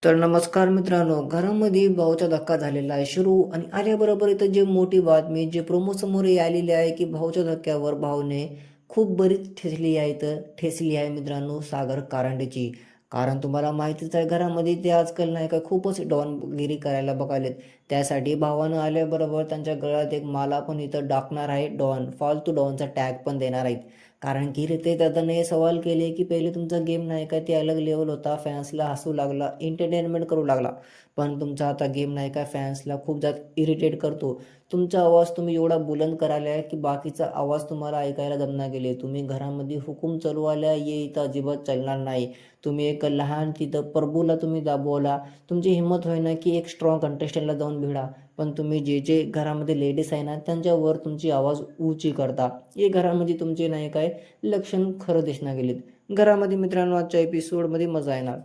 तर नमस्कार मित्रांनो, घरामध्ये भाऊचा धक्का झालेला आहे सुरू आणि आल्याबरोबर इथं जे मोठी बातमी जे प्रोमो समोर आलेली आहे की भाऊच्या धक्क्यावर भाऊने खूप बरीच ठेचली आहे मित्रांनो सागर कारंडेची. कारण तुम्हाला माहितीच आहे घरामध्ये ते आजकाल नाही का खूपच डॉनगिरी करायला बघालेत. त्यासाठी भावानं आल्याबरोबर त्यांच्या गळ्यात एक माला पण इथं टाकणार आहे, डॉन फालतू डॉनचा टॅग पण देणार आहेत. कारण की ते त्याने हे सवाल केले की पहिले तुमचा गेम नाही का ते अलग लेवल होता, फॅन्सला हसू लागला, एंटरटेनमेंट करू लागला. पण तुमचा आता गेम नाही का फॅन्सला खूप जास्त इरिटेट करतो. तुमचा आवाज तुम्ही एवढा बुलंद करायला आहे की बाकीचा आवाज तुम्हाला ऐकायला जमना गेले. तुम्ही घरामध्ये हुकूम चालवायला ये इथं अजिबात चालणार नाही. तुम्ही एक लहान तिथं प्रभूला तुम्ही दाबवला. तुमची हिंमत होईना की एक स्ट्रॉंग कंटेस्टंटला जाऊन भिडा. पण तुम्ही जे घरामध्ये लेडीज आहे ना त्यांच्यावर तुमची आवाज ऊंची करता. हे घरामध्ये तुमचे नाही काय लक्षण खरं दिसना गेलेत. घरामध्ये मित्रांनो आजच्या एपिसोडमध्ये मजा येणार.